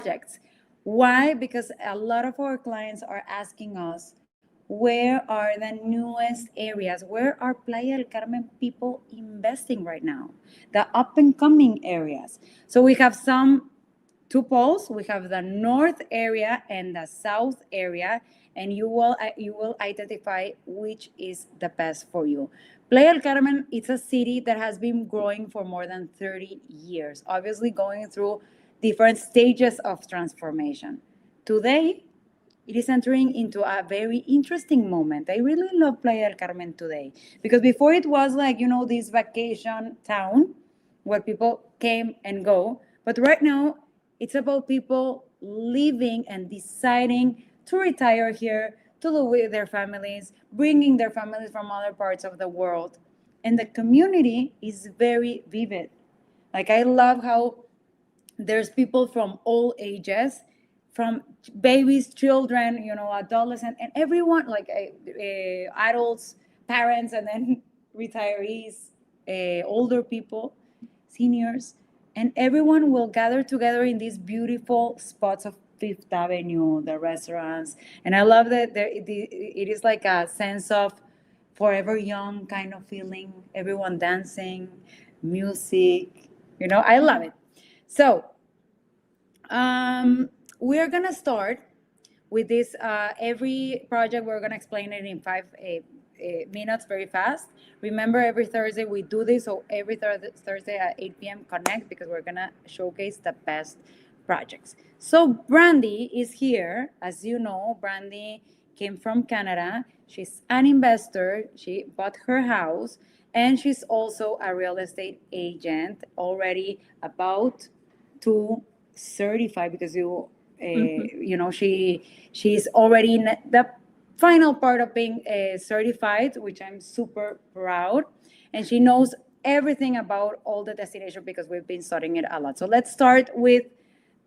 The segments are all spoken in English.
projects. Why? Because a lot of our clients are asking us, where are the newest areas? Where are Playa del Carmen people investing right now? The up and coming areas. So we have two poles. We have the north area and the south area, and you will identify which is the best for you. Playa del Carmen, it's a city that has been growing for more than 30 years, obviously going through different stages of transformation. Today, it is entering into a very interesting moment. I really love Playa del Carmen today because before it was like, this vacation town where people came and go. But right now, it's about people living and deciding to retire here, to live with their families, bringing their families from other parts of the world. And the community is very vivid. Like, I love how there's people from all ages, from babies, children, adolescents, and everyone, like adults, parents, and then retirees, older people, seniors, and everyone will gather together in these beautiful spots of Fifth Avenue, the restaurants. And I love that it is like a sense of forever young kind of feeling, everyone dancing, music, I love it. So, we're gonna start with this. Every project we're gonna explain it in 5 minutes, very fast. Remember, every Thursday we do this, so every Thursday at 8 p.m. connect because we're gonna showcase the best projects. So Brandy is here, as you know. Brandy came from Canada. She's an investor. She bought her house, and she's also a real estate agent, already about to certify, because she's already in the final part of being certified, which I'm super proud. And she knows everything about all the destination because we've been studying it a lot. So let's start with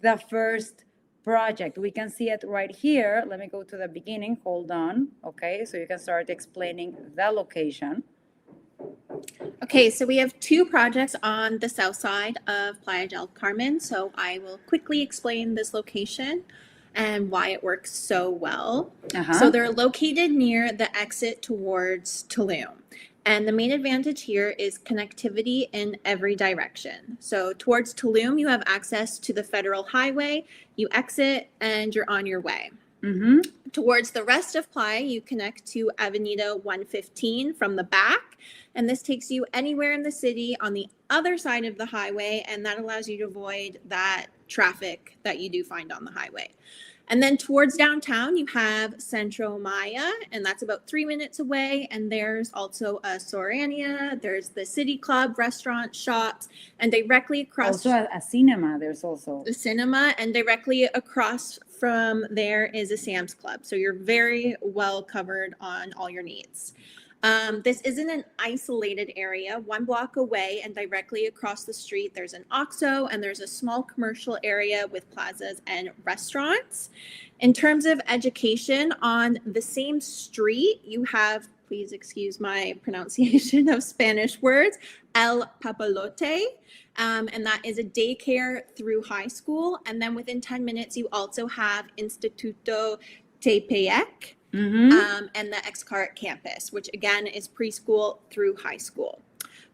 the first project. We can see it right here. Let me go to the beginning. Hold on. Okay, so you can start explaining the location. Okay, so we have two projects on the south side of Playa del Carmen. So I will quickly explain this location and why it works so well. So they're located near the exit towards Tulum. And the main advantage here is connectivity in every direction. So towards Tulum, you have access to the federal highway, you exit, and you're on your way. Towards the rest of Playa, you connect to Avenida 115 from the back, and this takes you anywhere in the city on the other side of the highway, and that allows you to avoid that traffic that you do find on the highway. And then towards downtown, you have Centro Maya, and that's about 3 minutes away. And there's also a Sorania, there's the City Club, restaurant, shops, and directly across... Also a cinema, there's also. The cinema, and directly across from there is a Sam's Club. So you're very well covered on all your needs. This isn't an isolated area. 1 block away and directly across the street, there's an OXXO and there's a small commercial area with plazas and restaurants. In terms of education, on the same street, you have, please excuse my pronunciation of Spanish words, El Papalote, and that is a daycare through high school. And then within 10 minutes, you also have Instituto Tepeyac. And the Xcart campus, which again is preschool through high school.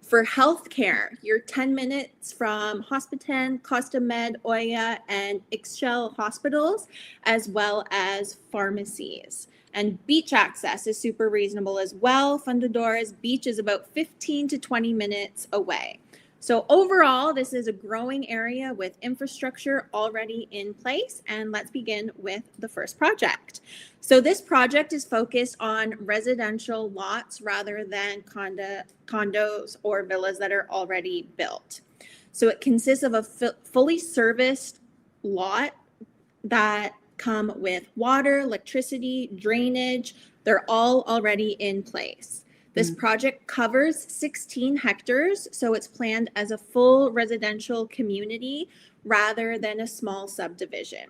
For healthcare, you're 10 minutes from Hospitan, Costa Med, Oya, and Ixchel hospitals, as well as pharmacies. And beach access is super reasonable as well. Fundadores Beach is about 15 to 20 minutes away. So overall, this is a growing area with infrastructure already in place. And let's begin with the first project. So this project is focused on residential lots rather than condos or villas that are already built. So it consists of a fully serviced lot that come with water, electricity, drainage. They're all already in place. This project covers 16 hectares, so it's planned as a full residential community rather than a small subdivision.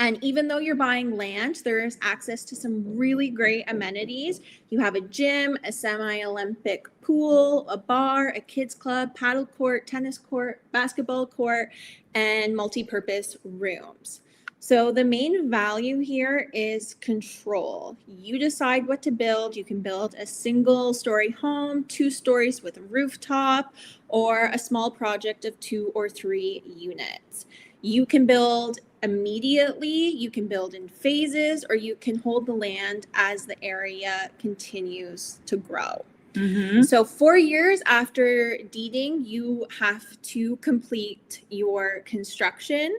And even though you're buying land, there's access to some really great amenities. You have a gym, a semi-Olympic pool, a bar, a kids club, paddle court, tennis court, basketball court, and multi-purpose rooms. So the main value here is control. You decide what to build. You can build a single story home, 2 stories with a rooftop, or a small project of 2 or 3 units. You can build immediately, you can build in phases, or you can hold the land as the area continues to grow. Mm-hmm. So 4 years after deeding, you have to complete your construction.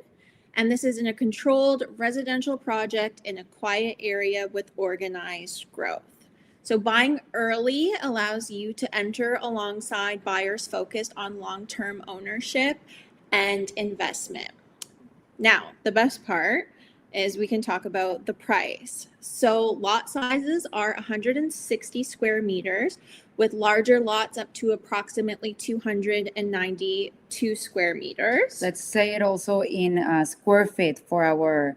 And this is in a controlled residential project in a quiet area with organized growth. So buying early allows you to enter alongside buyers focused on long-term ownership and investment. Now, the best part is we can talk about the price. So lot sizes are 160 square meters, with larger lots up to approximately 292 square meters. Let's say it also in square feet for our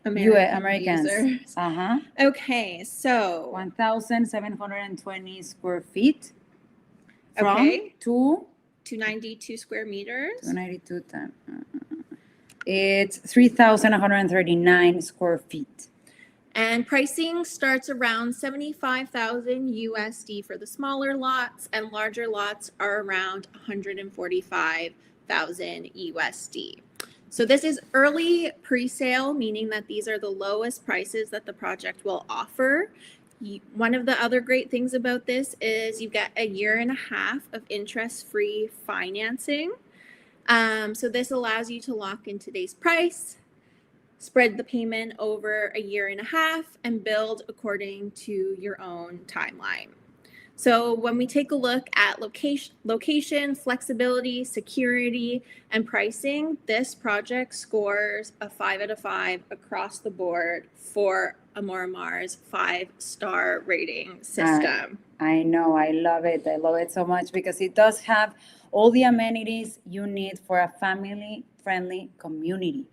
Americans. Users. Uh-huh. Okay, so 1,720 square feet from Okay. to 292 square meters. 292 times. It's 3,139 square feet. And pricing starts around 75,000 USD for the smaller lots, and larger lots are around 145,000 USD. So this is early pre-sale, meaning that these are the lowest prices that the project will offer. One of the other great things about this is you get a 1.5 years of interest-free financing. So this allows you to lock in today's price, spread the payment over a 1.5 years, and build according to your own timeline. So when we take a look at location, flexibility, security, and pricing, this project scores a 5 out of 5 across the board for Amor-Amar's 5-star rating system. I know, I love it. I love it so much because it does have all the amenities you need for a family-friendly community.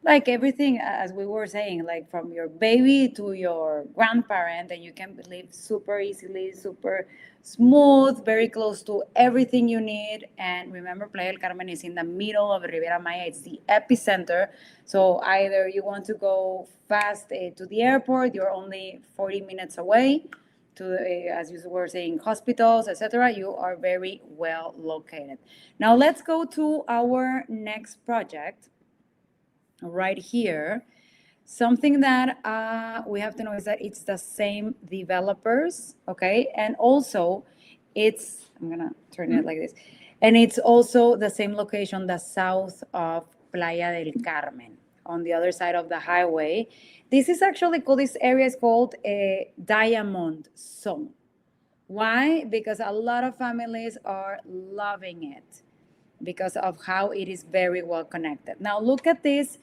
Like everything, as we were saying, like from your baby to your grandparent, and you can live super easily, super smooth, very close to everything you need. And remember, Playa del Carmen is in the middle of Riviera Maya. It's the epicenter. So either you want to go fast to the airport, you're only 40 minutes away to, as you were saying, hospitals, etc. You are very well located. Now let's go to our next project right here. Something that we have to know is that it's the same developers, okay? And also it's, I'm gonna turn it like this. And it's also the same location, the south of Playa del Carmen, on the other side of the highway. This is actually called, this area is called a Diamond Zone. Why? Because a lot of families are loving it because of how it is very well connected. Now look at this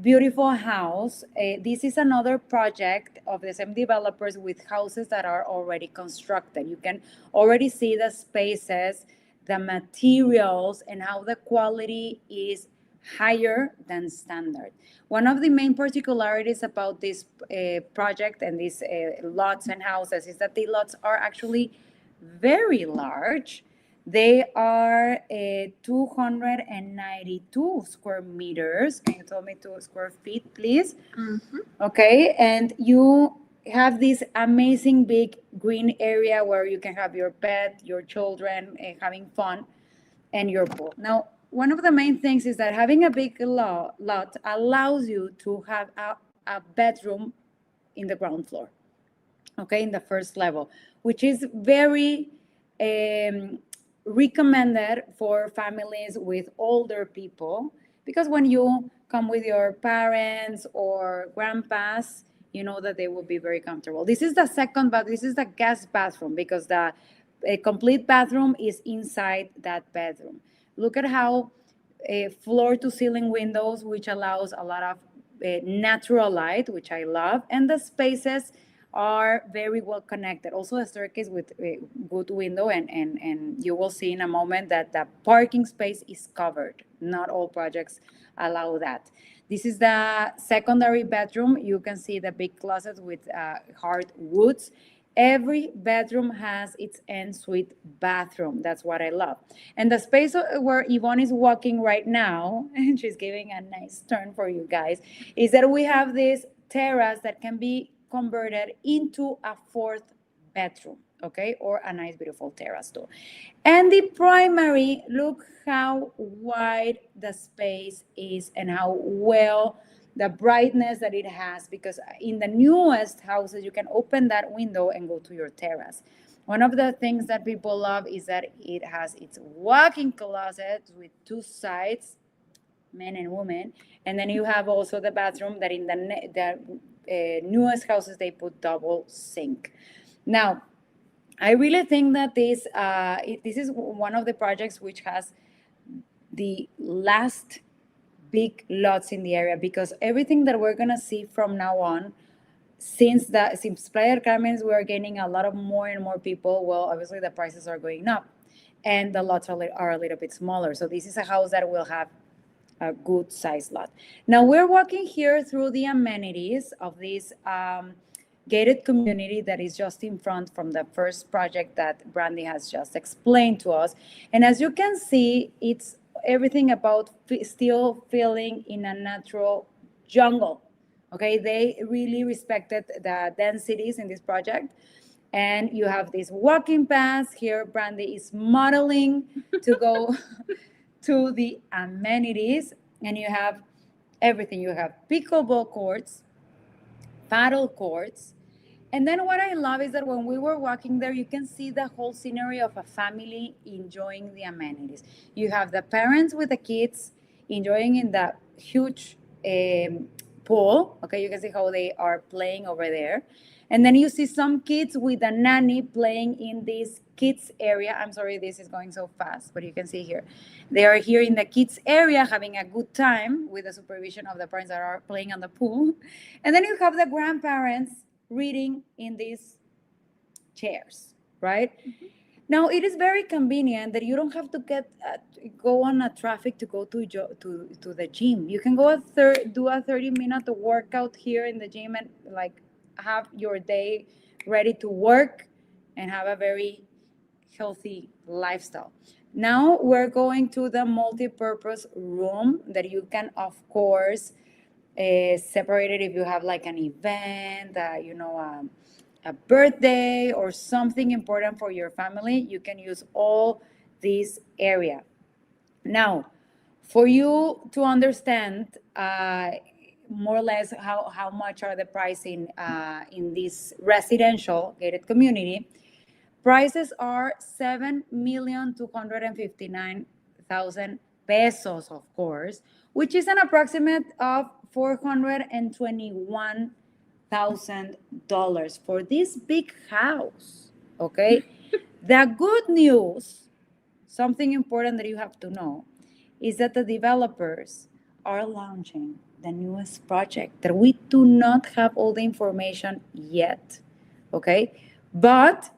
beautiful house. This is another project of the same developers with houses that are already constructed. You can already see the spaces, the materials, and how the quality is higher than standard. One of the main particularities about this project and these lots and houses is that the lots are actually very large. They are 292 square meters. Can you tell me 2 square feet, please? Mm-hmm. Okay, and you have this amazing big green area where you can have your pet, your children having fun, and your pool. Now, one of the main things is that having a big lot allows you to have a bedroom in the ground floor, okay, in the first level, which is very recommended for families with older people, because when you come with your parents or grandpas, you know that they will be very comfortable. This is the second, but this is the guest bathroom, because the complete bathroom is inside that bedroom. Look at how floor to ceiling windows, which allows a lot of natural light, which I love, and the spaces are very well connected. Also a staircase with a good window, and you will see in a moment that the parking space is covered. Not all projects allow that. This is the secondary bedroom. You can see the big closet with hard woods. Every bedroom has its ensuite bathroom. That's what I love. And the space where Yvonne is walking right now, and she's giving a nice turn for you guys, is that we have this terrace that can be converted into a fourth bedroom, okay, or a nice beautiful terrace too. And the primary, look how wide the space is and how well the brightness that it has, because in the newest houses you can open that window and go to your terrace. One of the things that people love is that it has its walk-in closet with two sides, men and women, and then you have also the bathroom that in the newest houses they put double sink. Now, I really think that this is one of the projects which has the last big lots in the area, because everything that we're gonna see from now on, since Playa del Carmen, we are gaining a lot of more and more people. Well, obviously the prices are going up, and the lots are a little bit smaller. So this is a house that will have a good size lot. Now we're walking here through the amenities of this gated community that is just in front from the first project that Brandy has just explained to us. And as you can see, it's everything about still feeling in a natural jungle. Okay, they really respected the densities in this project. And you have this walking paths here. Brandy is modeling to go to the amenities, and you have everything. You have pickleball courts, paddle courts, and then what I love is that when we were walking there, you can see the whole scenery of a family enjoying the amenities. You have the parents with the kids enjoying in the huge pool. Okay, you can see how they are playing over there. And then you see some kids with a nanny playing in this kids area. I'm sorry, this is going so fast, but you can see here. They are here in the kids area having a good time with the supervision of the parents that are playing on the pool. And then you have the grandparents reading in these chairs, right? Mm-hmm. Now it is very convenient that you don't have to go on a traffic to go to the gym. You can go do a 30-minute workout here in the gym and like have your day ready to work and have a very healthy lifestyle. Now we're going to the multi-purpose room that you can, of course, separate it if you have like an event, a birthday or something important for your family. You can use all this area. Now, for you to understand more or less how much are the pricing in this residential gated community, prices are 7,259,000 pesos, of course, which is an approximate of $421,000 for this big house. Okay. The good news, something important that you have to know, is that the developers are launching the newest project that we do not have all the information yet. Okay. But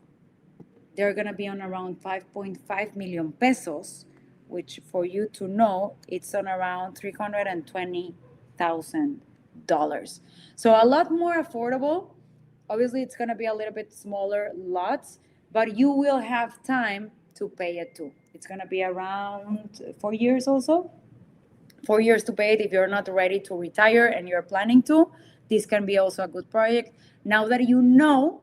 they're going to be on around 5.5 million pesos, which for you to know, it's on around $320,000. So a lot more affordable. Obviously, it's going to be a little bit smaller lots, but you will have time to pay it too. It's going to be around 4 years also. 4 years to pay it if you're not ready to retire and you're planning to. This can be also a good project. Now that you know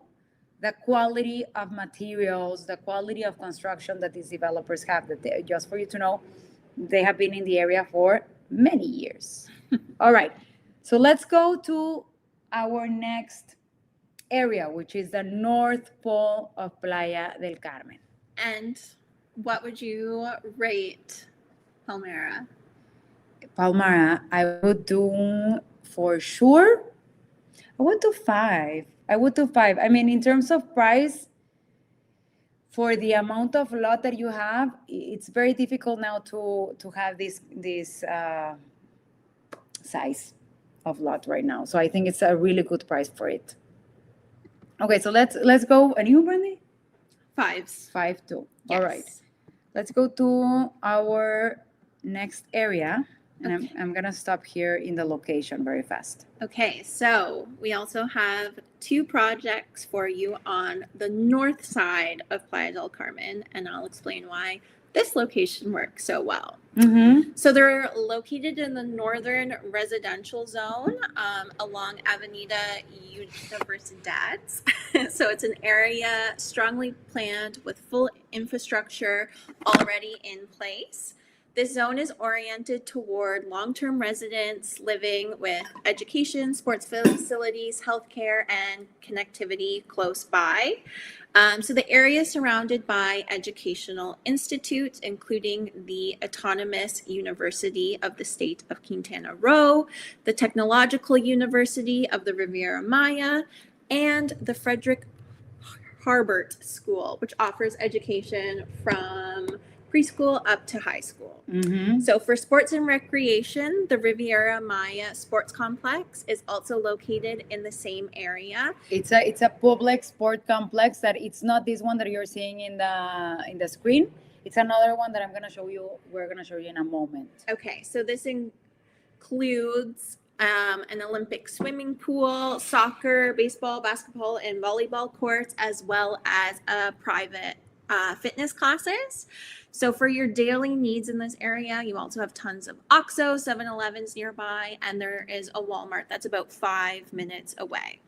the quality of materials, the quality of construction that these developers have, just for you to know, they have been in the area for many years. All right, so let's go to our next area, which is the North Pole of Playa del Carmen. And what would you rate Palmera? Palmera, I would do for sure. I would do 5. I mean, in terms of price, for the amount of lot that you have, it's very difficult now to have this size of lot right now. So I think it's a really good price for it. Okay, so let's go. And you, Brandy? 5s. 5 too. Yes. All right. Let's go to our next area. And I'm going to stop here in the location very fast. Okay, so we also have 2 projects for you on the north side of Playa del Carmen, and I'll explain why this location works so well. Mm-hmm. So they're located in the northern residential zone along Avenida Universidades. So it's an area strongly planned with full infrastructure already in place. This zone is oriented toward long-term residents living with education, sports facilities, healthcare, and connectivity close by. So the area is surrounded by educational institutes, including the Autonomous University of the State of Quintana Roo, the Technological University of the Riviera Maya, and the Frederick Harbert School, which offers education from preschool up to high school. Mm-hmm. So for sports and recreation, the Riviera Maya Sports Complex is also located in the same area. It's a public sport complex that it's not this one that you're seeing in the screen. It's another one that I'm gonna show you. We're gonna show you in a moment. Okay, so this includes an Olympic swimming pool, soccer, baseball, basketball, and volleyball courts, as well as a private fitness classes. So for your daily needs in this area, you also have tons of OXXO, 7-Elevens nearby, and there is a Walmart that's about 5 minutes away.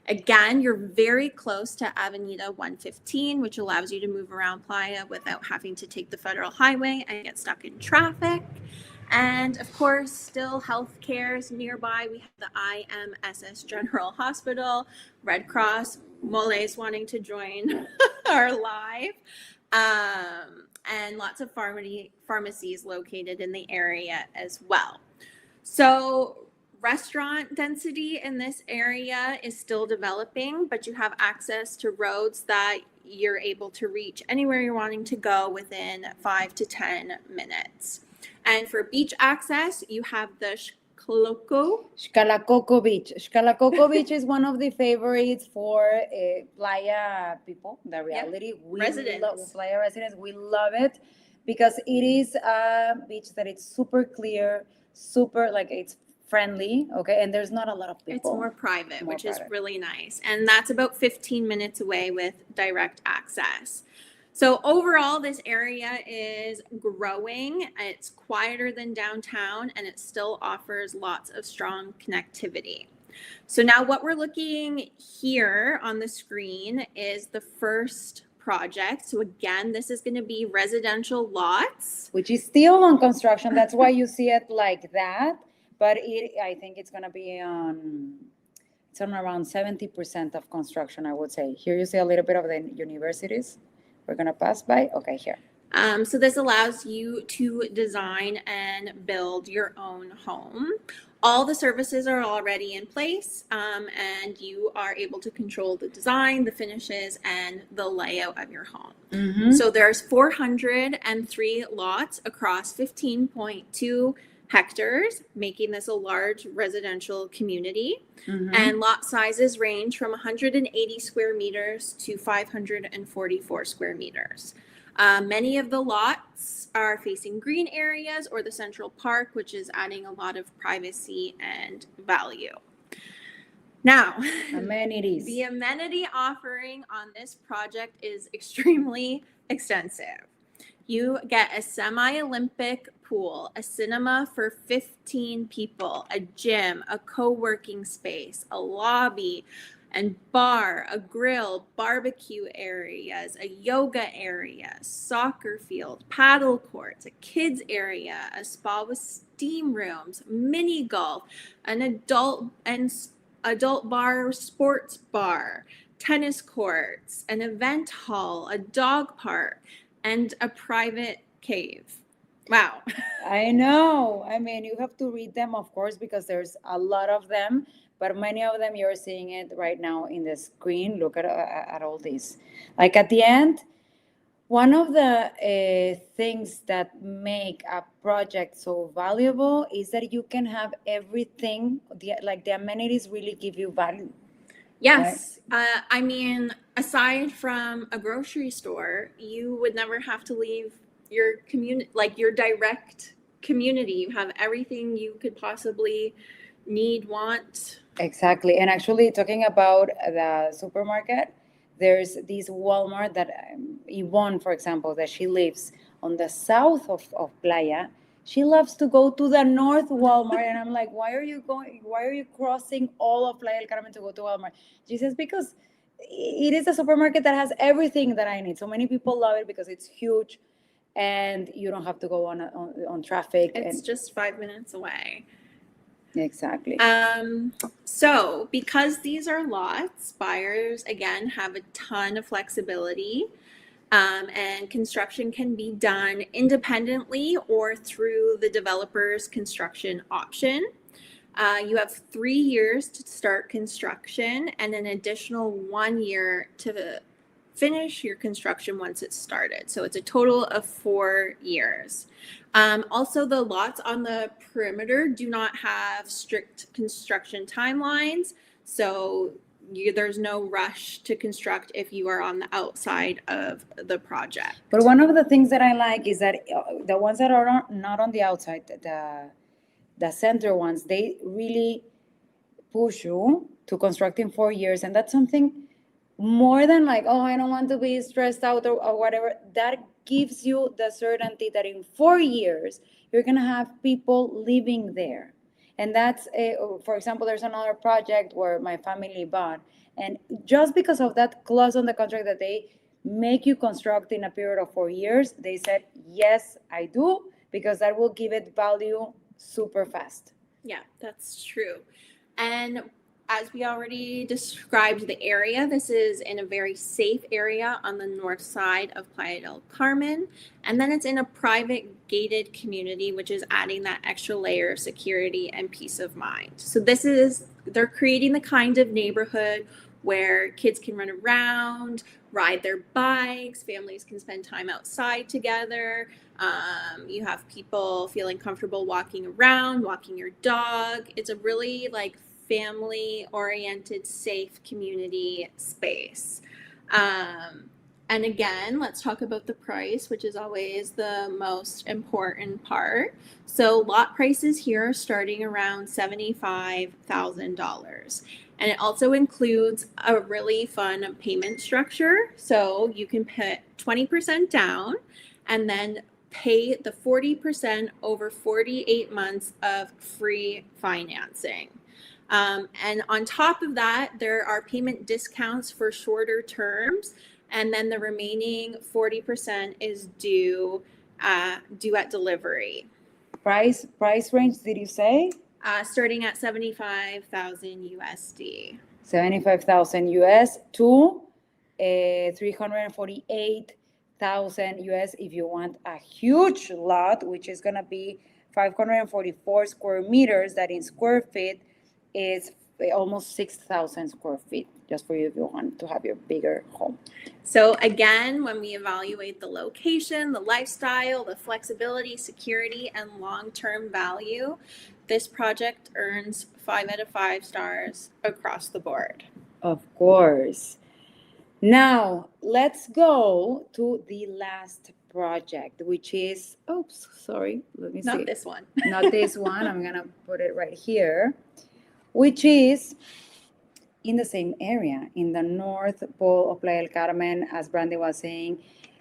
Again, you're very close to Avenida 115, which allows you to move around Playa without having to take the federal highway and get stuck in traffic. And of course, still healthcare is nearby. We have the IMSS General Hospital, Red Cross, Mole is wanting to join our live, and lots of pharmacies located in the area as well. So restaurant density in this area is still developing, but you have access to roads that you're able to reach anywhere you're wanting to go within 5 to 10 minutes. And for beach access, you have the Xcalacoco Beach. Xcalacoco Beach is one of the favorites for Playa people. The reality, we residents. love Playa residents. We love it because it is a beach that it's super clear, super like it's friendly. Okay, and there's not a lot of people. It's more private, which is really nice, and that's about 15 minutes away with direct access. So overall, this area is growing. It's quieter than downtown, and it still offers lots of strong connectivity. So now what we're looking here on the screen is the first project. So again, this is going to be residential lots. Which is still on construction. That's why you see it like that. But I think it's going to be it's on around 70% of construction, I would say. Here you see a little bit of the universities. We're going to pass by. Okay, here. So this allows you to design and build your own home. All the services are already in place, and you are able to control the design, the finishes, and the layout of your home. Mm-hmm. So there's 403 lots across 15.2 hectares, making this a large residential community. Mm-hmm. And lot sizes range from 180 square meters to 544 square meters. Many of the lots are facing green areas or the central park, which is adding a lot of privacy and value. Now, amenities. The amenity offering on this project is extremely extensive. You get a semi-Olympic pool, a cinema for 15 people, a gym, a co-working space, a lobby and bar, a grill, barbecue areas, a yoga area, soccer field, paddle courts, a kids area, a spa with steam rooms, mini golf, an adult bar, sports bar, tennis courts, an event hall, a dog park, and a private cave. Wow. I know. I mean, you have to read them, of course, because there's a lot of them, but many of them you're seeing it right now in the screen. Look at all these. Like at the end, one of the things that make a project so valuable is that you can have everything, the amenities really give you value. Yes. Right? I mean, aside from a grocery store, you would never have to leave your community, like your direct community. You have everything you could possibly need, want. Exactly. And actually, talking about the supermarket, there's this Walmart that Yvonne, for example, that she lives on the south of Playa. She loves to go to the north Walmart. And I'm like, why are you going? Why are you crossing all of Playa del Carmen to go to Walmart? She says, because it is a supermarket that has everything that I need. So many people love it because it's huge and you don't have to go on traffic. It's just 5 minutes away. Exactly. So because these are lots, buyers again have a ton of flexibility, and construction can be done independently or through the developer's construction option. You have 3 years to start construction and an additional 1 year to finish your construction once it's started. So it's a total of 4 years. Also, the lots on the perimeter do not have strict construction timelines. So there's no rush to construct if you are on the outside of the project. But one of the things that I like is that the ones that are not on the outside, the center ones, they really push you to construct in 4 years. And that's something more than like, oh, I don't want to be stressed out or whatever. That gives you the certainty that in 4 years, you're going to have people living there. And that's, for example, there's another project where my family bought. And just because of that clause on the contract that they make you construct in a period of 4 years, they said, yes, I do, because that will give it value super fast. Yeah, that's true. And as we already described the area, this is in a very safe area on the north side of Playa del Carmen. And then it's in a private gated community, which is adding that extra layer of security and peace of mind. So they're creating the kind of neighborhood where kids can run around, ride their bikes, families can spend time outside together. You have people feeling comfortable walking around, walking your dog. It's a really family-oriented, safe community space. And again, let's talk about the price, which is always the most important part. So lot prices here are starting around $75,000. And it also includes a really fun payment structure. So you can put 20% down and then pay the 40% over 48 months of free financing. And on top of that, there are payment discounts for shorter terms. And then the remaining 40% is due at delivery. Price range, did you say? Starting at 75,000 USD. 75,000 US to 348,000 US if you want a huge lot, which is going to be 544 square meters. That in square feet is almost 6,000 square feet, just for you if you want to have your bigger home. So again, when we evaluate the location, the lifestyle, the flexibility, security, and long-term value, this project earns 5 out of 5 stars across the board. Of course. Now, let's go to the last project, which is, oops, sorry, let me see. Not this one. Not this one. I'm going to put it right here, which is in the same area, in the North Pole of Playa del Carmen, as Brandy was saying,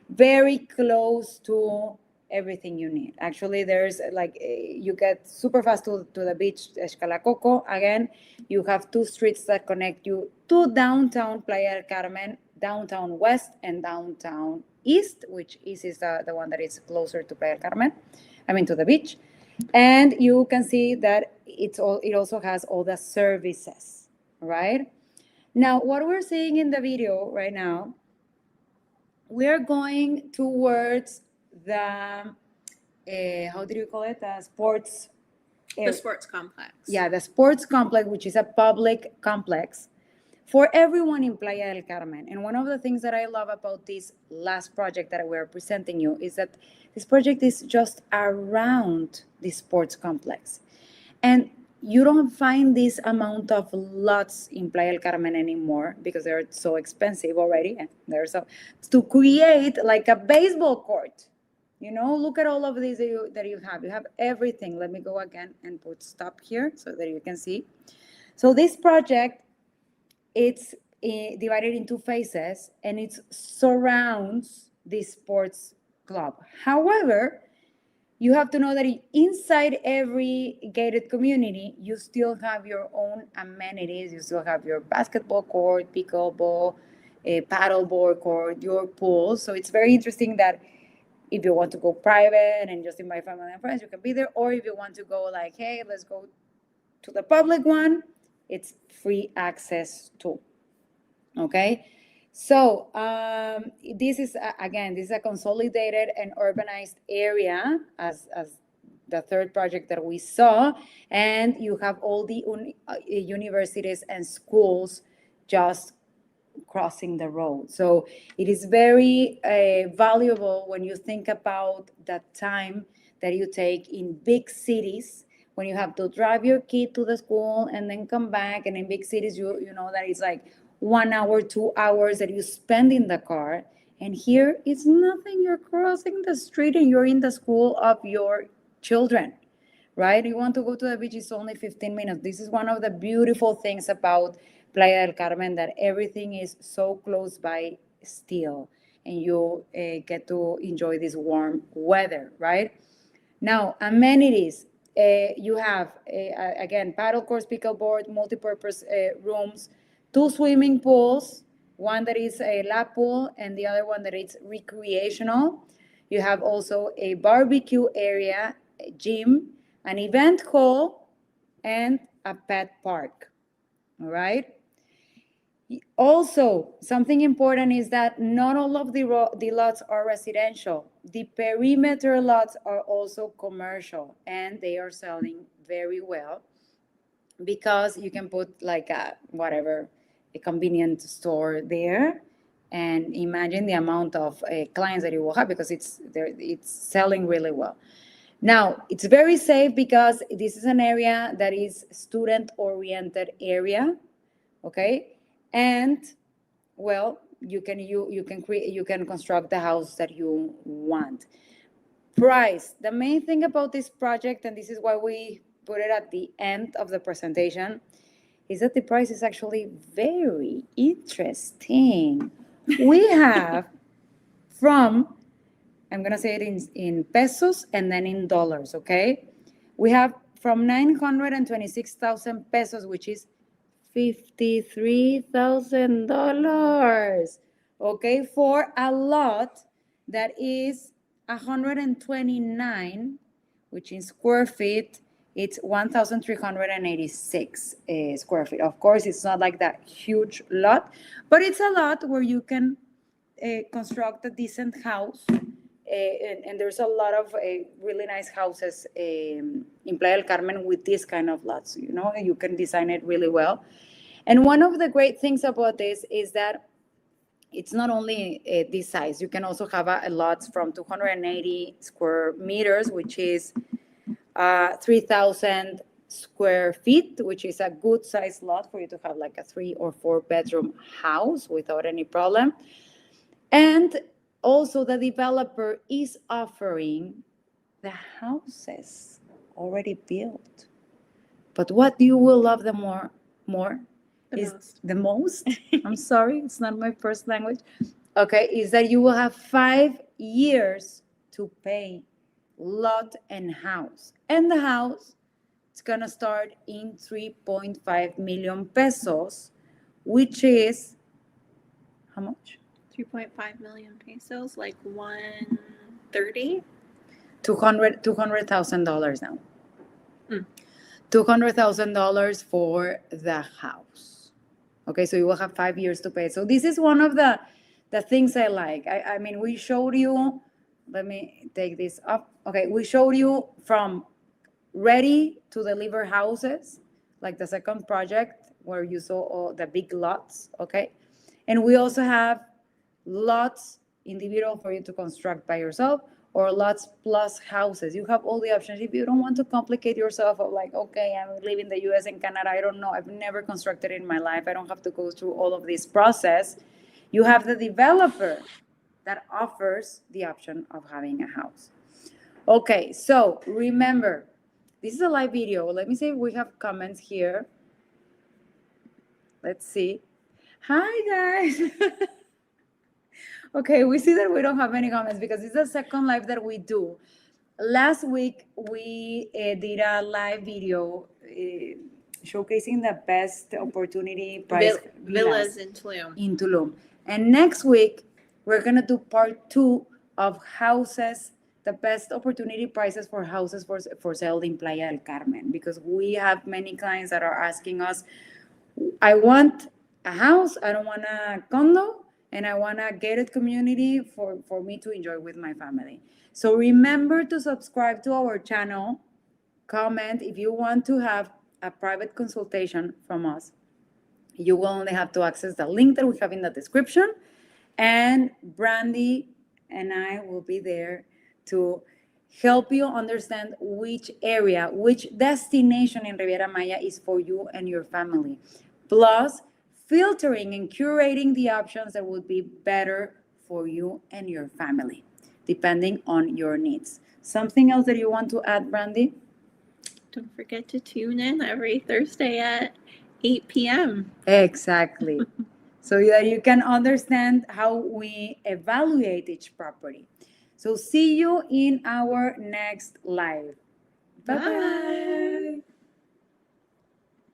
very close to everything you need. Actually, there's you get super fast to the beach, Escalacoco. Again, you have 2 streets that connect you to downtown Playa del Carmen, downtown West and downtown East, which East is the one that is closer to Playa del Carmen, to the beach. And you can see that it also has all the services, right? Now, what we're seeing in the video right now, we are going towards the, how do you call it? The sports complex. Yeah, the sports complex, which is a public complex for everyone in Playa del Carmen. And one of the things that I love about this last project that we're presenting you is that this project is just around the sports complex. And you don't find this amount of lots in Playa del Carmen anymore because they're so expensive already. And to create like a baseball court, You know, look at all of these that you have. You have everything. Let me go again and put stop here so that you can see. So this project, it's divided into phases, and it surrounds the sports club. However, you have to know that inside every gated community, you still have your own amenities. You still have your basketball court, pickleball, a paddleboard court, your pool. So it's very interesting that if you want to go private and just invite family and friends, you can be there. Or if you want to go like, hey, let's go to the public one, it's free access too. Okay. So this is again, this is a consolidated and urbanized area as the third project that we saw, and you have all the universities and schools just crossing the road. So it is very valuable when you think about the time that you take in big cities when you have to drive your kid to the school and then come back. And in big cities, you know that it's like 1 hour, 2 hours that you spend in the car. And here it's nothing. You're crossing the street and you're in the school of your children, right? You want to go to the beach, it's only 15 minutes. This is one of the beautiful things about Playa del Carmen, that everything is so close by still, and you get to enjoy this warm weather, right? Now, amenities. You have, again, paddle course, pickleboard, multi-purpose rooms, two swimming pools, one that is a lap pool and the other one that is recreational. You have also a barbecue area, a gym, an event hall, and a pet park. All right. Also, something important is that not all of the lots are residential. The perimeter lots are also commercial, and they are selling very well because you can put like a whatever, a convenient store there, and imagine the amount of clients that you will have because it's there, it's selling really well. Now, it's very safe because this is an area that is student oriented area, okay? And well, you can create, you can construct the house that you want. Price. The main thing about this project, and this is why we put it at the end of the presentation, is that the price is actually very interesting. We have from, I'm gonna say it in pesos and then in dollars, okay? We have from 926,000 pesos, which is $53,000, okay, for a lot that is 129, which in square feet, it's 1,386 square feet. Of course, it's not like that huge lot, but it's a lot where you can construct a decent house. And there's a lot of really nice houses in Playa del Carmen with this kind of lots. You know, you can design it really well. And one of the great things about this is that it's not only this size. You can also have a lots from 280 square meters, which is 3,000 square feet, which is a good size lot for you to have like a 3 or 4 bedroom house without any problem. And also the developer is offering the houses already built. But what you will love the more The is most. the most. I'm sorry, it's not my first language. Okay, is that you will have 5 years to pay lot and house. And the house, it's gonna start in 3.5 million pesos, which is how much? 3.5 million pesos, like 130. $200,000 now. Mm. $200,000 for the house. Okay, so you will have 5 years to pay. So this is one of the things I like. I mean, we showed you, let me take this up. Okay, we showed you from ready to deliver houses, like the second project where you saw all the big lots, okay? And we also have lots individual for you to construct by yourself, or lots plus houses. You have all the options. If you don't want to complicate yourself of like, okay, I'm living in the US and Canada, I don't know, I've never constructed in my life, I don't have to go through all of this process. You have the developer that offers the option of having a house. Okay, so remember, this is a live video. Let me see if we have comments here. Let's see. Hi, guys. Okay, we see that we don't have any comments because it's the second live that we do. Last week, we did a live video showcasing the best opportunity price Villas in Tulum. in Tulum. And next week, we're going to do part 2 of houses, the best opportunity prices for houses for sale in Playa del Carmen, because we have many clients that are asking us, I want a house, I don't want a condo, and I want a gated community for me to enjoy with my family. So remember to subscribe to our channel, comment if you want to have a private consultation from us. You will only have to access the link that we have in the description, and Brandy and I will be there to help you understand which area, which destination in Riviera Maya is for you and your family. Plus, filtering and curating the options that would be better for you and your family, depending on your needs. Something else that you want to add, Brandy? Don't forget to tune in every Thursday at 8 p.m. Exactly. So that you can understand how we evaluate each property. So see you in our next live. Bye-bye. Bye.